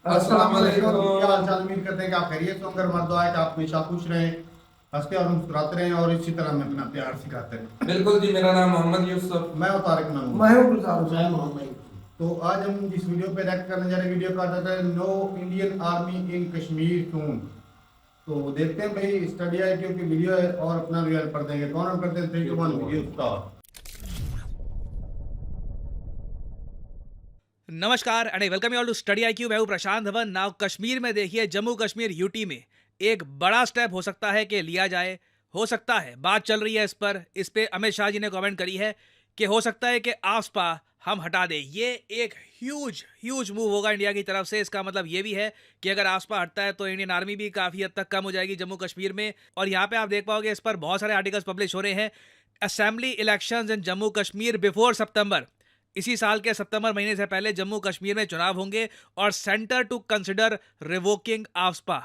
अस्सलाम वालेकुम। क्या अस्सलाम। हाल चाल? उम्मीद करते हैं कि आप खैरियत से होंगे। मर्द दुआ है कि आप हमेशा खुश रहें, हंसते और मुस्कुराते रहें और इसी तरह हमें अपना प्यार सिखाते रहें। बिल्कुल जी, मेरा नाम मोहम्मद यूसुफ। मैं हूं तारिक नाम। मैं हूँ गुलजार हुसैन मोहम्मद। तो आज हम जिस वीडियो पे रिएक्ट करने जा रहे हैं, वीडियो का टाइटल है no Indian army in Kashmir soon. तो देखते हैं भाई, स्टडी आई क्यों की वीडियो है और अपना रियल पढ़ देंगे। कौन हम करते हैं? 3 2 1 वीडियो स्टार्ट। नमस्कार and welcome you all to study I Q. मैं हूं प्रशांत धवन। नाउ कश्मीर में देखिए, जम्मू कश्मीर यूटी में एक बड़ा स्टेप हो सकता है कि लिया जाए। हो सकता है, बात चल रही है इस पे अमित शाह जी ने कमेंट करी है कि हो सकता है कि आसपा हम हटा दें। ये एक ह्यूज ह्यूज मूव होगा इंडिया की तरफ से। इसका मतलब ये भी है कि अगर आसपा हटता है तो इंडियन आर्मी भी काफ़ी हद तक कम हो जाएगी जम्मू कश्मीर में। और यहाँ पे आप देख पाओगे, इस पर बहुत सारे आर्टिकल्स पब्लिश हो रहे हैं। Assembly elections in Jammu Kashmir before सितंबर। इसी साल के सितंबर महीने से पहले जम्मू कश्मीर में चुनाव होंगे और centre to consider revoking AFSPA.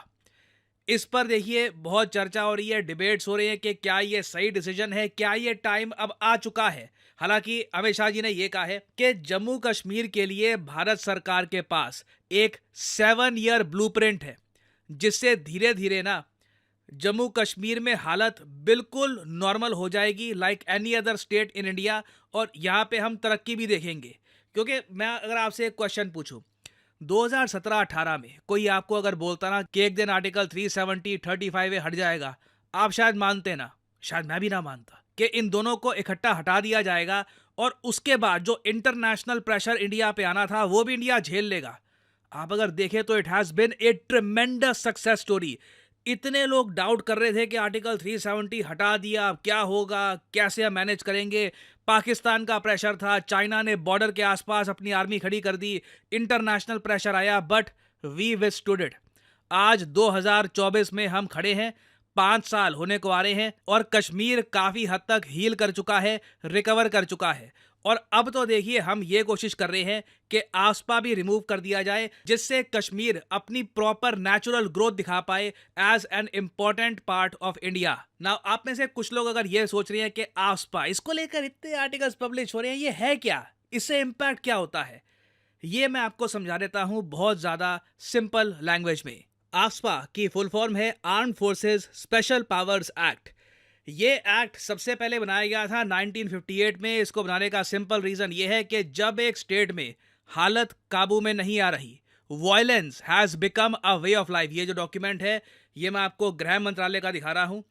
इस पर देखिए बहुत चर्चा हो रही है, डिबेट्स हो रहे हैं कि क्या ये सही डिसीजन है, क्या ये टाइम अब आ चुका है। हालांकि अमित शाह जी ने यह कहा है कि जम्मू कश्मीर के लिए भारत सरकार के पास एक 7 ईयर ब्लूप्रिंट है, जिससे धीरे धीरे ना जम्मू कश्मीर में हालत बिल्कुल नॉर्मल हो जाएगी, like any other state in India. और यहाँ पे हम तरक्की भी देखेंगे। क्योंकि मैं अगर आपसे एक क्वेश्चन पूछूं, 2017-18 में कोई आपको अगर बोलता ना कि एक दिन आर्टिकल 370-35 हट जाएगा, आप शायद मानते ना। शायद मैं भी ना मानता कि इन दोनों को इकट्ठा हटा दिया जाएगा और उसके बाद जो इंटरनेशनल प्रेशर इंडिया पे आना था वो भी इंडिया झेल लेगा। आप अगर देखें तो it has been A tremendous success story. इतने लोग डाउट कर रहे थे कि आर्टिकल 370 हटा दिया, अब क्या होगा, कैसे हम मैनेज करेंगे। पाकिस्तान का प्रेशर था, चाइना ने बॉर्डर के आसपास अपनी आर्मी खड़ी कर दी, इंटरनेशनल प्रेशर आया, बट वी विथस्टूड इट। आज 2024 में हम खड़े हैं, 5 साल होने को आ रहे हैं और कश्मीर काफ़ी हद तक हील कर चुका है, रिकवर कर चुका है। और अब तो देखिए, हम ये कोशिश कर रहे हैं कि आसपा भी रिमूव कर दिया जाए, जिससे कश्मीर अपनी प्रॉपर नेचुरल ग्रोथ दिखा पाए as an important part of India. Now आप में से कुछ लोग अगर ये सोच रहे हैं कि आसपा इसको लेकर इतने आर्टिकल्स पब्लिश हो रहे हैं, ये है क्या, इससे इम्पैक्ट क्या होता है, ये मैं आपको समझा देता हूं बहुत ज़्यादा सिंपल लैंग्वेज में। आसपा की फुल फॉर्म है armed forces special powers act. ये एक्ट सबसे पहले बनाया गया था 1958 में। इसको बनाने का सिंपल रीज़न ये है कि जब एक स्टेट में हालत काबू में नहीं आ रही, violence has become a way of life. ये जो डॉक्यूमेंट है, ये मैं आपको गृह मंत्रालय का दिखा रहा हूँ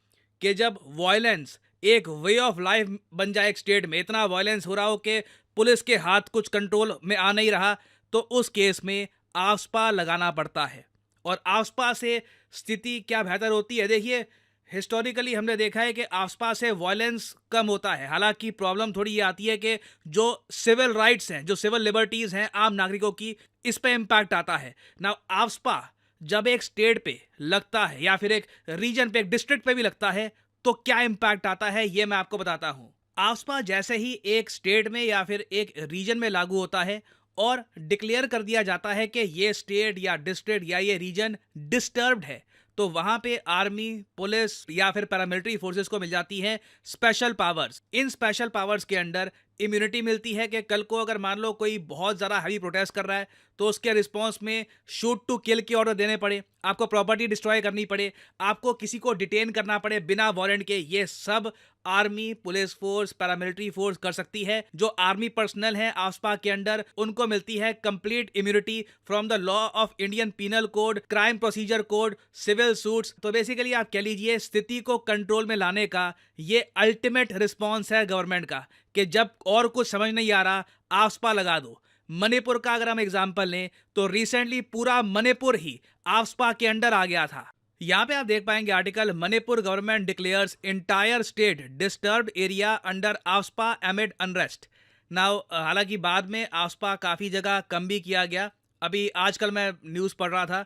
कि जब वायलेंस एक वे ऑफ लाइफ बन जाए एक स्टेट में, इतना वायलेंस हो रहा हो कि पुलिस के हाथ कुछ कंट्रोल में आ नहीं रहा, तो उस केस में आफ्सपा लगाना पड़ता है। और आफ्सपा से स्थिति क्या बेहतर होती है? देखिए, हिस्टोरिकली हमने देखा है कि आसपास से वायलेंस कम होता है। हालांकि प्रॉब्लम थोड़ी ये आती है कि जो सिविल राइट्स हैं, जो सिविल लिबर्टीज़ हैं आम नागरिकों की, इस पे इम्पैक्ट आता है ना। आसपा जब एक स्टेट पे लगता है या फिर एक रीजन पे, एक डिस्ट्रिक्ट पे भी लगता है, तो क्या इम्पैक्ट आता है ये मैं आपको बताता हूँ। आसपा जैसे ही एक स्टेट में या फिर एक रीजन में लागू होता है और डिक्लेयर कर दिया जाता है कि ये स्टेट या डिस्ट्रिक्ट या ये रीजन डिस्टर्ब्ड है, तो वहां पे आर्मी, पुलिस या फिर पैरामिलिट्री फोर्सेस को मिल जाती हैं स्पेशल पावर्स। इन स्पेशल पावर्स के अंडर इम्यूनिटी मिलती है कि कल को अगर मान लो कोई बहुत ज़्यादा हैवी प्रोटेस्ट कर रहा है, तो उसके रिस्पॉन्स में शूट टू किल के ऑर्डर देने पड़े, आपको प्रॉपर्टी डिस्ट्रॉय करनी पड़े, आपको किसी को डिटेन करना पड़े बिना वारंट के, ये सब army, police force, paramilitary force कर सकती है। जो आर्मी पर्सनल हैं आसपा के अंडर, उनको मिलती है complete immunity from the law of Indian penal code, crime procedure code, civil suits. तो बेसिकली आप कह लीजिए, स्थिति को कंट्रोल में लाने का ये अल्टीमेट रिस्पॉन्स है गवर्नमेंट का कि जब और कुछ समझ नहीं आ रहा, आसपा लगा दो। मणिपुर का अगर हम एग्जांपल लें तो रिसेंटली पूरा मणिपुर ही आसपा के अंडर आ गया था। यहाँ पे आप देख पाएंगे article, Manipur government declares entire state disturbed area under AFSPA एमिड unrest. Now हालांकि बाद में आफ्सपा काफ़ी जगह कम भी किया गया। अभी आजकल मैं न्यूज़ पढ़ रहा था,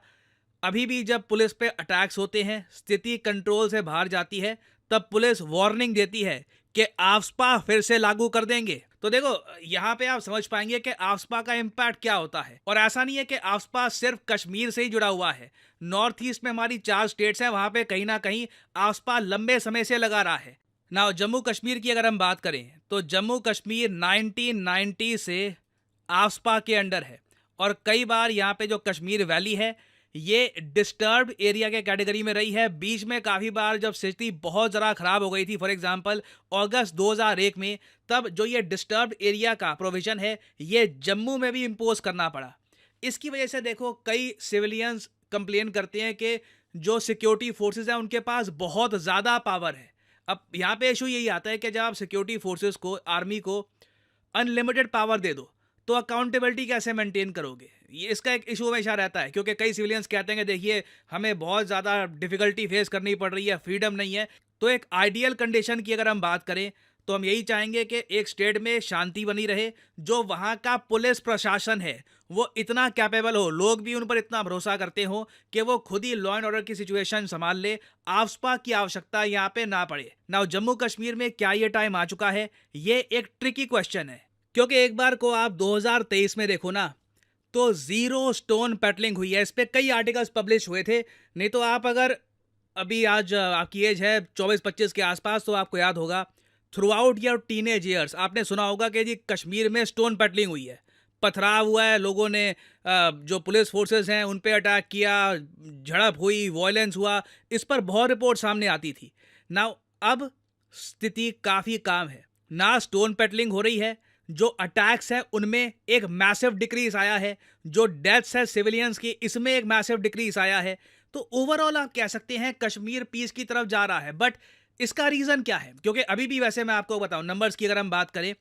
अभी भी जब पुलिस पे अटैक्स होते हैं, स्थिति कंट्रोल से बाहर जाती है, तब पुलिस वार्निंग देती है कि आफ्सपा फिर से लागू कर देंगे। तो देखो, यहाँ पे आप समझ पाएंगे कि आफ्सपा का इम्पैक्ट क्या होता है। और ऐसा नहीं है कि आफ्सपा सिर्फ कश्मीर से ही जुड़ा हुआ है। नॉर्थ ईस्ट में हमारी 4 स्टेट्स हैं, वहाँ पे कहीं ना कहीं आफ्सपा लंबे समय से लगा रहा है ना। जम्मू कश्मीर की अगर हम बात करें तो जम्मू कश्मीर 1990 से आफ्सपा के अंडर है। और कई बार यहाँ पे जो कश्मीर वैली है ये डिस्टर्ब्ड एरिया के कैटेगरी में रही है। बीच में काफ़ी बार जब स्थिति बहुत ज़्यादा ख़राब हो गई थी, फॉर एग्जांपल अगस्त 2001 में, तब जो ये डिस्टर्ब्ड एरिया का प्रोविज़न है ये जम्मू में भी इम्पोज करना पड़ा। इसकी वजह से देखो कई सिविलियंस कंप्लेन करते हैं कि जो सिक्योरिटी फोर्सेस हैं उनके पास बहुत ज़्यादा पावर है। अब यहाँ पे इशू यही आता है कि जब आप सिक्योरिटी फोर्सेस को, आर्मी को अनलिमिटेड पावर दे दो तो अकाउंटेबिलिटी कैसे मेंटेन करोगे? ये इसका एक इशू हमेशा रहता है, क्योंकि कई सिविलियंस कहते हैं कि देखिए हमें बहुत ज़्यादा डिफिकल्टी फेस करनी पड़ रही है, फ्रीडम नहीं है। तो एक आइडियल कंडीशन की अगर हम बात करें तो हम यही चाहेंगे कि एक स्टेट में शांति बनी रहे, जो वहाँ का पुलिस प्रशासन है वो इतना कैपेबल हो, लोग भी उन पर इतना भरोसा करते हो कि वो खुद ही लॉ एंड ऑर्डर की सिचुएशन संभाल ले, आफ्सपा की आवश्यकता यहाँ पे ना पड़े। नाउ जम्मू कश्मीर में क्या ये टाइम आ चुका है? ये एक ट्रिकी क्वेश्चन है, क्योंकि एक बार को आप 2023 में देखो ना तो जीरो स्टोन पेटलिंग हुई है। इस पे कई आर्टिकल्स पब्लिश हुए थे। नहीं तो आप अगर अभी आज आपकी एज है 24-25 के आसपास तो आपको याद होगा through out your teenage years आपने सुना होगा कि जी कश्मीर में स्टोन पेटलिंग हुई है, पथराव हुआ है, लोगों ने जो पुलिस फोर्सेस हैं उन पे अटैक किया, झड़प हुई, वायलेंस हुआ, इस पर बहुत रिपोर्ट सामने आती थी। नाउ अब स्थिति काफ़ी काम है, ना स्टोन पेटलिंग हो रही है, जो अटैक्स हैं उनमें एक मैसिव डिक्रीज आया है, जो डेथ्स है सिविलियंस की इसमें एक मैसिव डिक्रीज आया है। तो ओवरऑल आप कह सकते हैं कश्मीर पीस की तरफ जा रहा है। बट इसका रीज़न क्या है? क्योंकि अभी भी वैसे मैं आपको बताऊं, नंबर्स की अगर हम बात करें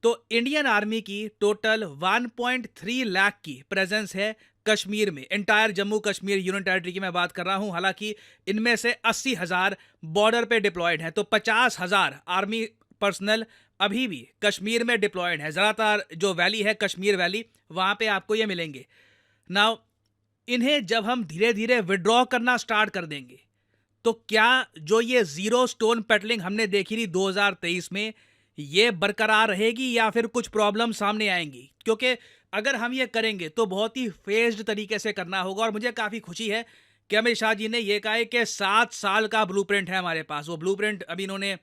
तो इंडियन आर्मी की टोटल 1.3 लाख की प्रेजेंस है कश्मीर में। Entire Jammu Kashmir union territory की मैं बात कर रहा हूं। हालांकि इनमें से 80,000 बॉर्डर पे डिप्लॉयड है, तो 50,000 आर्मी पर्सनल अभी भी कश्मीर में डिप्लॉयड है। ज़्यादातर जो वैली है कश्मीर वैली, वहाँ पे आपको ये मिलेंगे। नाउ इन्हें जब हम धीरे धीरे विड्रॉ करना स्टार्ट कर देंगे तो क्या जो ये जीरो स्टोन पेटलिंग हमने देखी थी 2023 में ये बरकरार रहेगी या फिर कुछ प्रॉब्लम सामने आएंगी? क्योंकि अगर हम ये करेंगे तो बहुत ही फेज्ड तरीके से करना होगा। और मुझे काफ़ी खुशी है कि अमित शाह जी ने ये कहा है कि 7 साल का ब्लूप्रिंट है हमारे पास। वो ब्लूप्रिंट अभी इन्होंने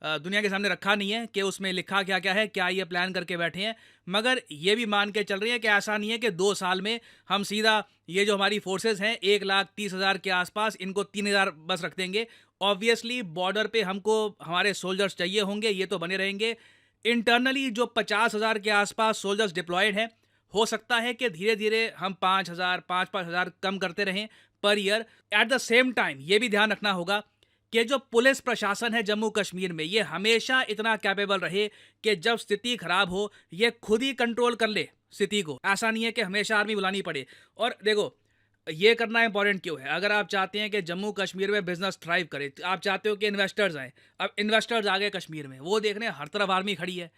दुनिया के सामने रखा नहीं है कि उसमें लिखा क्या क्या है, क्या ये प्लान करके बैठे हैं, मगर ये भी मान के चल रही है कि ऐसा नहीं है कि 2 साल में हम सीधा ये जो हमारी फोर्सेस हैं 1,30,000 के आसपास इनको 3,000 बस रख देंगे। ऑब्वियसली बॉर्डर पे हमको हमारे सोल्जर्स चाहिए होंगे, ये तो बने रहेंगे। इंटरनली जो 50,000 के आसपास सोल्जर्स डिप्लॉयड हैं, हो सकता है कि धीरे धीरे हम 5,000 5,000 कम करते रहें per year. At the same time ये भी ध्यान रखना होगा कि जो पुलिस प्रशासन है जम्मू कश्मीर में ये हमेशा इतना कैपेबल रहे कि जब स्थिति खराब हो ये खुद ही कंट्रोल कर ले स्थिति को। ऐसा नहीं है कि हमेशा आर्मी बुलानी पड़े। और देखो ये करना इंपॉर्टेंट क्यों है? अगर आप चाहते हैं कि जम्मू कश्मीर में बिजनेस थ्राइव करे, आप चाहते हो कि इन्वेस्टर्स आए, अब इन्वेस्टर्स आ गए कश्मीर में, वो देख रहे हैं हर तरफ आर्मी खड़ी है,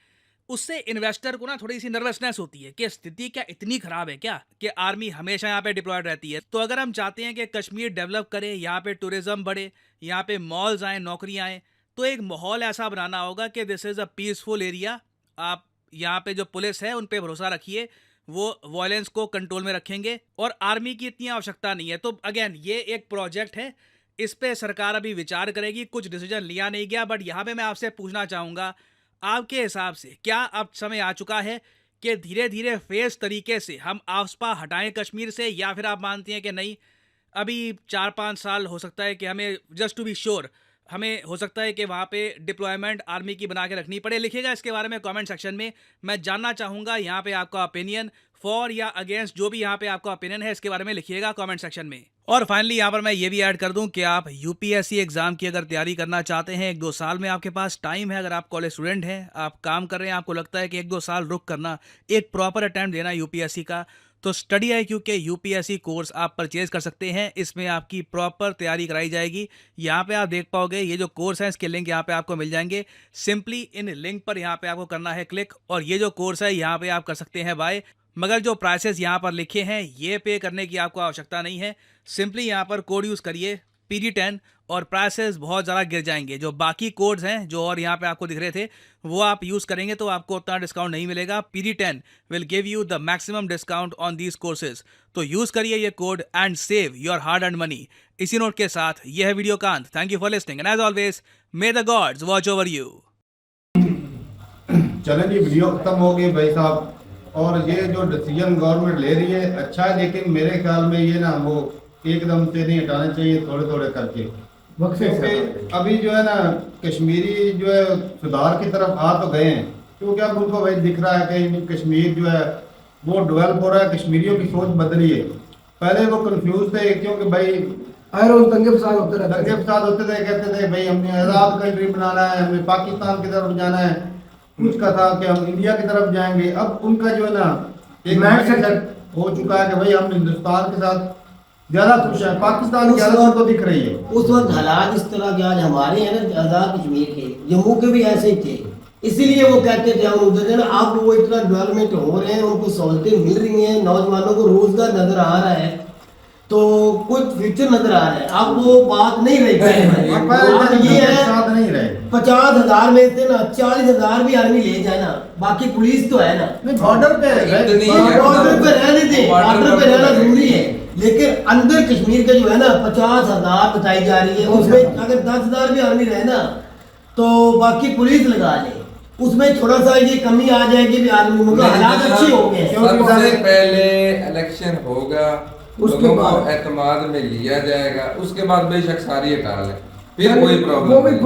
उससे इन्वेस्टर को ना थोड़ी सी नर्वसनेस होती है कि स्थिति क्या इतनी खराब है क्या कि आर्मी हमेशा यहाँ पे डिप्लॉयड रहती है। तो अगर हम चाहते हैं कि कश्मीर डेवलप करे, यहाँ पे टूरिज्म बढ़े, यहाँ पे मॉल्स आए, नौकरियाँ आए, तो एक माहौल ऐसा बनाना होगा कि this is a peaceful area. आप यहाँ पे जो पुलिस है उन पे भरोसा रखिए, वो वायलेंस को कंट्रोल में रखेंगे और आर्मी की इतनी आवश्यकता नहीं है। तो अगेन ये एक प्रोजेक्ट है, इस पे सरकार अभी विचार करेगी, कुछ डिसीजन लिया नहीं गया। बट यहाँ पे मैं आपसे पूछना चाहूँगा, आपके हिसाब से क्या अब समय आ चुका है कि धीरे धीरे फेस तरीके से हम आफ्सपा हटाएं कश्मीर से, या फिर आप मानती हैं कि नहीं अभी 4-5 साल हो सकता है कि हमें जस्ट टू बी श्योर हमें हो सकता है कि वहाँ पे डिप्लॉयमेंट आर्मी की बना के रखनी पड़े? लिखिएगा इसके बारे में कमेंट सेक्शन में, मैं जानना चाहूँगा यहाँ पे आपका ओपिनियन, फॉर या अगेंस्ट, जो भी यहाँ पे आपका ओपिनियन है इसके बारे में लिखिएगा कमेंट सेक्शन में। और फाइनली यहाँ पर मैं ये भी ऐड कर दूं कि आप यूपीएससी एग्जाम की अगर तैयारी करना चाहते हैं, 1-2 साल में आपके पास टाइम है, अगर आप कॉलेज स्टूडेंट हैं, आप काम कर रहे हैं, आपको लगता है कि 1-2 साल रुक करना, एक प्रॉपर अटेम्प्ट देना यूपीएससी का, तो स्टडी IQ के यूपीएससी कोर्स आप परचेज कर सकते हैं। इसमें आपकी प्रॉपर तैयारी कराई जाएगी। यहाँ पे आप देख पाओगे ये जो कोर्स है इसके लिंक यहाँ पे आपको मिल जाएंगे। सिंपली इन लिंक पर यहाँ पे आपको करना है क्लिक, और ये जो कोर्स है यहाँ पे आप कर सकते हैं बाय। मगर जो प्राइसेस यहाँ पर लिखे हैं ये पे करने की आपको आवश्यकता नहीं है। सिंपली यहाँ पर कोड यूज़ करिए PG10 और प्राइसेस बहुत ज़्यादा गिर जाएंगे। जो बाकी कोड्स हैं जो और यहाँ पे आपको दिख रहे थे वो आप यूज़ करेंगे तो आपको उतना डिस्काउंट नहीं मिलेगा। PG10 will give you the maximum discount on these courses. तो यूज़ करिए ये code and save your hard earned money. इसी नोट के साथ यह है वीडियो का अंत। Thank you for listening and as always may the gods watch over you. चलें जी, वीडियो खत्म हो गई भाई साहब। और ये जो डिसीजन गवर्नमेंट ले रही है अच्छा है, लेकिन मेरे ख्याल में ये ना वो एकदम से नहीं हटाना चाहिए, थोड़े थोड़े करके। क्योंकि अभी जो है ना कश्मीरी जो है सुधार की तरफ आ तो गए हैं, क्योंकि अब उनको भाई दिख रहा है कि कश्मीर जो है वो डेवलप हो रहा है, कश्मीरियों की सोच बदली है। पहले वो कंफ्यूज थे क्योंकि भाई हर रोज दंगे फसाद होते रहते दंगे फसाद होते थे, कहते थे भाई हमने आज़ाद कंट्री बनाना है, हमें पाकिस्तान की तरफ जाना है, कुछ का था कि हम इंडिया की तरफ जाएंगे। अब उनका जो है ना एक माइंडसेट हो चुका है कि भाई हम हिंदुस्तान के साथ ज्यादा खुश है, पाकिस्तान की हालत तो दिख रही है। उस वक्त हालात इस तरह के आज हमारे हैं ना आज़ाद कश्मीर के, जम्मू के भी ऐसे ही थे, इसीलिए वो कहते थे हम उधर ना। अब वो इतना डेवलपमेंट हो रहे हैं, उनको सहूलतें मिल रही हैं, नौजवानों को रोजगार नजर आ रहा है, तो कुछ फ्यूचर नजर आ रहा है। अब वो बात नहीं रही अब ये है 50,000 में से ना 40,000 भी आर्मी ले जाए ना, बाकी पुलिस तो है ना, बॉर्डर पे बॉर्डर पे रहने दे, बॉर्डर पे रहना जरूरी है। लेकिन अंदर कश्मीर का जो है ना 50,000 बताई जा रही है, उसमें अगर 10,000 भी आर्मी रहे ना तो बाकी पुलिस लगा ले, उसमें थोड़ा सा ये कमी आ जाएगी भी आर्मी में, हालात अच्छे हो गए। सबसे पहले इलेक्शन होगा, उसके बाद एतमाद में लिया जाएगा, उसके बाद बेशक सारी हटा ले, फिर कोई प्रॉब्लम नहीं।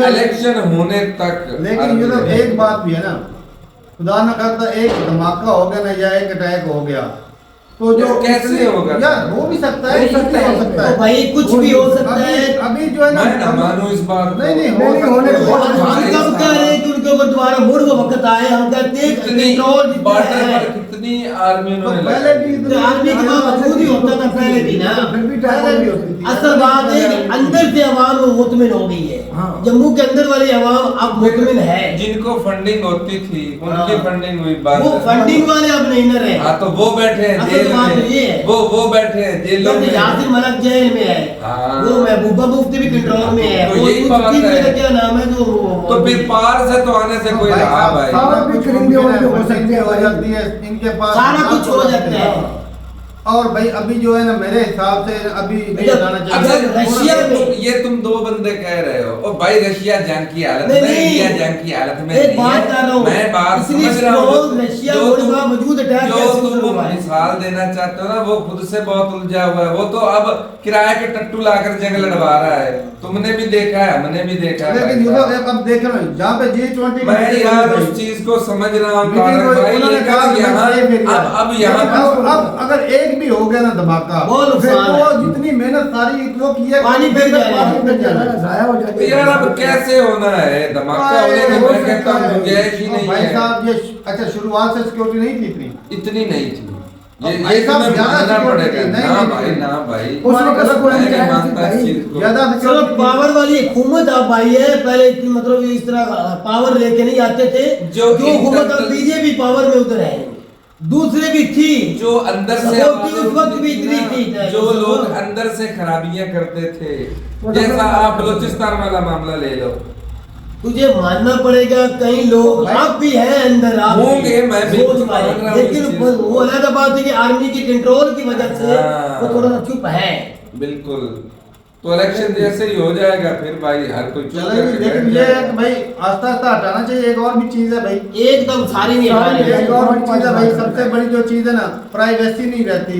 इलेक्शन होने तक। लेकिन ये तो एक बात भी है ना, खुदा न करता एक धमाका हो गया ना या एक अटैक हो गया तो जो कैसे होगा यार हो भी सकता है, हो सकता है भाई, कुछ भी हो सकता है। अभी जो है ना मैं मानूं इस बात को। नहीं होने हम कब कह रहे हैं कि उनके ऊपर दोबारा मुड़ वो वक्त आए, हम कहते हैं कितनी बॉर्डर पर कितनी आर्मी उन्होंने पहले भी आर्मी के बाद मौजूद ही होता था पहले भी ना, पहले भी होती थी। असल बात है कि अंदर से अवाम मुतमिन हो गई है, जम्मू के अंदर वाली अवाम अब मुतमिन है। जिनको फंडिंग होती थी उनकी फंडिंग हुई बात, वो फंडिंग वाले अब नहीं न रहे। हाँ तो वो बैठे हैं जेल में, वो बैठे हैं जेलों में। यासिर मलिक जेल में है, वो महबूबा मुफ्ती भी कंट्रोल में है, तो यही बात है। क्या नाम है जो तो फिर पार से तो आने से कोई लाभ है, सारा कुछ करेंगे हो सकते हो जाती है इनके पास, सारा कुछ हो जाता है। और भाई अभी जो है ना मेरे हिसाब से अभी नहीं जाना चाहिए। रशिया में ये तुम दो बंदे कह रहे हो, और भाई रशिया जंग की हालत में, इंडिया जंग की हालत में एक बात कर रहा हूं, मैं बात समझ रहा हूँ। रशिया मौजूद अटैक जो तुम मिसाल देना चाहते हो ना वो खुद से बहुत उलझा हुआ है। वो तो अब किराए के टट्टू लाकर जंग लड़वा रहा है, तुमने भी देखा है, हमने भी देखा है। लेकिन अब देख रहे हो जहाँ पे G20 मैं यार उस चीज को समझ रहा हूँ, अब यहाँ अब अगर एक भी हो गया ना धमाका, फिर तो जितनी मेहनत सारी लोग किए पानी फिर जाया हो जाती है। यार अब कैसे होना है धमाका होने की, मैं कहता हूँ गुंजाइश ही नहीं भाई है। साहब ये अच्छा शुरुआत से सिक्योरिटी नहीं थी इतनी नहीं थी, भाई ये साहब तुम्हें ज्यादा मानना सिक्योरिटी पड़ेगा। नहीं, ना नहीं, भाई नहीं। ना भाई, उस वक्त कोई मैं नहीं नहीं मानता इस चीज को। ज्यादा चलो पावर वाली हुकूमत आप आई है, पहले इतनी मतलब इस तरह पावर लेके नहीं आते थे, जो हुकूमत अब बीजेपी पावर में उधर है, दूसरे भी थी जो अंदर से उस वक्त भी इतनी थी, जो लोग अंदर से खराबियां करते थे, जैसा आप बलूचिस्तान वाला मामला ले लो, तुझे मानना पड़ेगा कई लोग आप भी हैं अंदर, आप होंगे, मैं भी सोच मान पाए, रहा हूँ लेकिन इस चीज वो अलग बात है कि आर्मी की कंट्रोल की वजह से वो थोड़ा सा चुप है। बिल्कुल। तो इलेक्शन जैसे ही हो जाएगा फिर भाई हर कोई चुप चलेगी, करके लेकिन बैठ ये है जाएगा। कि भाई आस्ता आस्ता हटाना चाहिए। एक और भी चीज है भाई, एकदम सारी नहीं हटा रहे एक और भी चीज है भाई, सबसे बड़ी जो चीज है ना प्राइवेसी नहीं रहती।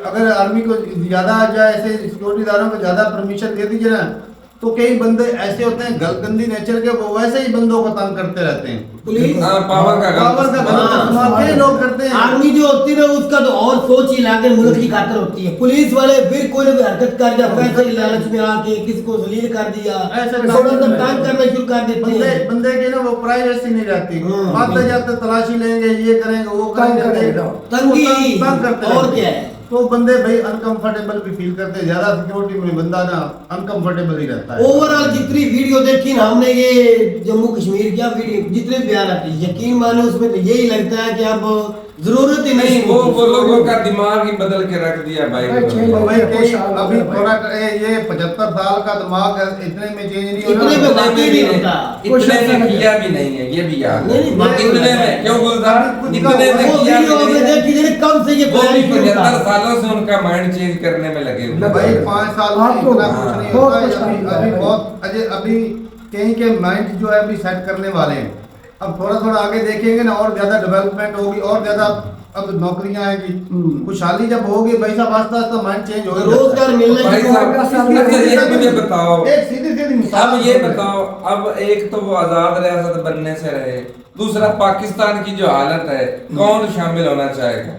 अगर आर्मी को ज्यादा जाए ऐसे सिक्योरिटी दारों को ज्यादा परमिशन दे दीजिए ना, तो कई बंदे ऐसे होते हैं गंदी नेचर के, वो वैसे ही बंदों को तंग करते रहते हैं। पुलिस पावर का कई लोग करते हैं। आर्मी जो होती है ना उसका तो और सोच ही लाके मुल्क की खातिर होती है। पुलिस वाले फिर कोई ना कोई हरकत कर दिया, पैसे की लालच में आके किसी को जलील कर दिया, ऐसे काम करना शुरू कर देते हैं। बंदे की ना वो प्राइवेसी नहीं रहती, आते जाते तलाशी लेंगे, ये करेंगे, वो करेंगे, तंगी तंग करते और क्या है। तो बंदे भाई अनकंफर्टेबल भी फील करते हैं। ज्यादा सिक्योरिटी में बंदा ना अनकंफर्टेबल ही रहता है। ओवरऑल जितनी वीडियो देखी ना हमने ये जम्मू कश्मीर क्या वीडियो जितने बयान आते हैं, यकीन मानो उसमें तो यही लगता है कि अब जरूरत ही नहीं। वो लोगों का दिमाग ही बदल के रख दिया भाई। अभी थोड़ा ये 75 साल का दिमाग इतने में चेंज नहीं इतने में बाकी नहीं होता, इतने में किया भी नहीं है, ये भी याद है। इतने में क्यों बोलता, इतने में वो किया वीडियो भी में नहीं देखी जरा कम से ये वो भी प्लान शुरू 75 था। सालों से उनका माइंड चेंज करने में लगे हुए भाई हैं। 5 साल में इतना कुछ नहीं होता है। अभी बहुत अभी कहीं के माइंड जो है अभी सेट करने वाले हैं। अब थोड़ा थोड़ा आगे देखेंगे ना, और ज्यादा डेवलपमेंट होगी, और ज्यादा अब नौकरियां आएगी, खुशहाली जब होगी भाई साहब, आस्ता आस्ता माइंड चेंज हो रोजगार मिलने भाई की साहब अच्छा एक मुझे बताओ, एक सीधी सीधी मिसाल अब ये बताओ, अब एक तो वो आजाद रियासत बनने से रहे, दूसरा पाकिस्तान की जो हालत है, कौन शामिल होना चाहेगा?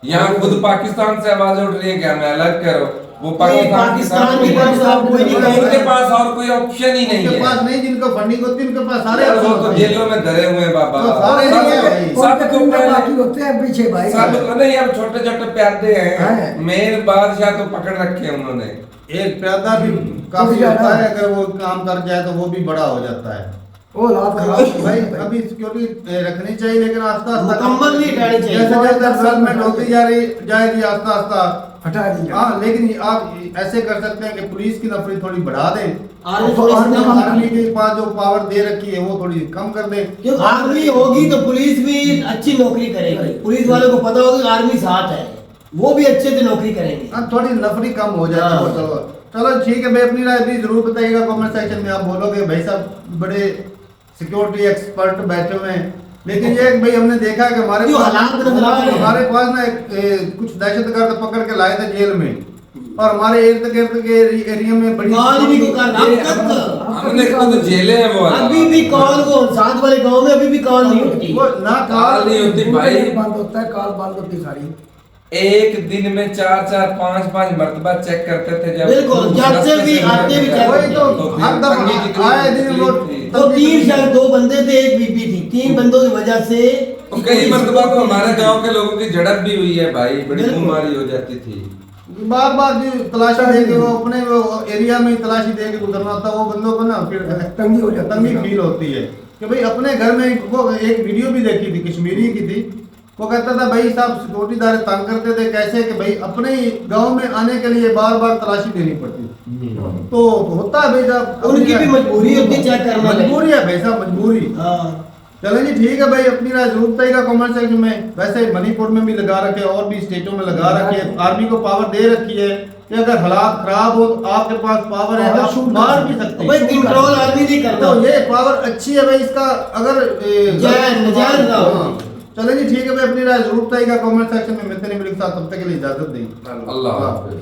यहाँ खुद पाकिस्तान से आवाज उठ रही है कि हमें अलग करो, वो पाकिस्तान की तरफ से आप कोई नहीं उनके करेगा। पास और कोई ऑप्शन ही नहीं उनके है। पास नहीं, जिनको फंडिंग होती है उनके पास सारे यार वो option तो होते हैं। जेलों में धरे हुए हैं बाबा, तो सारे नहीं है भाई। सब तो बाकी होते हैं पीछे भाई। सब तो नहीं, अब छोटे छोटे प्यादे हैं, हैं। मेन बादशाह तो पकड़ रखे हैं उन्होंने। एक प्यादा भी काफी होता है, अगर वो काम कर जाए तो वो भी बड़ा हो जाता है। वो लाभ खराब भाई अभी सिक्योरिटी रखनी चाहिए, लेकिन आस्ता आस्ता मुकम्मल नहीं हटानी चाहिए। जैसे जैसे डेवलपमेंट होती जा रही जाएगी आस्ता आस्ता। हटा दीजिए। हाँ, लेकिन आप ऐसे कर सकते हैं कि पुलिस की नफरी थोड़ी बढ़ा दें, आर्मी थोड़ी सी आर्मी कम आर्मी के पास जो पावर दे रखी है वो थोड़ी कम कर दें। क्योंकि आर्मी होगी तो पुलिस भी अच्छी नौकरी करेगी, पुलिस वालों को पता होगा कि आर्मी साथ है, वो भी अच्छे से नौकरी करेंगे। हाँ, थोड़ी नफरी कम हो जाए हाँ। वो। चलो चलो ठीक है भाई, अपनी राय भी जरूर बताइएगा कमेंट सेक्शन में। आप बोलोगे भाई साहब बड़े सिक्योरिटी एक्सपर्ट बैठे हुए हैं, लेकिन ये भाई हमने देखा है कि हमारे जो हालात नजर आ रहे हैं। हमारे पास ना कुछ दहशतगर्द पकड़ के लाए थे जेल में, और हमारे इर्द गिर्द के एरिया में बड़ी आज भी को करना ये अब तक हमने खुद जेले हैं वो अभी भी कॉल को साथ वाले गांव में अभी भी कॉल नहीं होती। वो ना काल नहीं होती भाई, बंद होता है, काल बंद होती है सारी। एक दिन में 4-4 5-5 मरतबा चेक करते थे जब बिल्कुल, जाते भी आते भी चेक वही तो फिर हर तंगी दफा कितनी आए दिन वो थी। तो तीन शायद 2 बंदे थे, एक बीबी थी, 3 बंदों की वजह से और कई मरतबा तो हमारे गांव के लोगों की झड़प भी हुई है भाई, बड़ी बिल्कुल। बीमारी हो जाती थी। बार बार जो तलाशी दे के वो अपने वो एरिया में तलाशी दे के गुजरना होता है, वो बंदों को ना फिर तंगी हो जाती है। तंगी फील होती है कि भाई अपने घर में वो एक वीडियो भी देखी थी, कश्मीरी की थी। वो कहता था भाई साहब सिक्योरिटीदार तंग करते थे, कैसे कि भाई अपने ही गांव में आने के लिए बार बार तलाशी देनी पड़ती। तो होता है भाई साहब, उनकी भी मजबूरी होती है चेक करना। मजबूरी है भाई साहब, मजबूरी। हाँ चलें जी ठीक है भाई, अपनी राय जरूर बताइएगा कमेंट सेक्शन में। वैसे मणिपुर में भी लगा रखे, और भी स्टेटों में लगा रखे, आर्मी को पावर दे रखी है कि अगर हालात खराब हो तो आपके पास पावर है, आप मार भी सकते भाई हैं। कंट्रोल आर्मी नहीं करता। तो ये पावर अच्छी है भाई, इसका अगर नजायज ना हो। हाँ। चलें जी ठीक है भाई, अपनी राय जरूर बताइएगा कमेंट सेक्शन में। मिलते हैं वीडियो के साथ, तब तक के लिए इजाजत दें। अल्लाह हाफिज।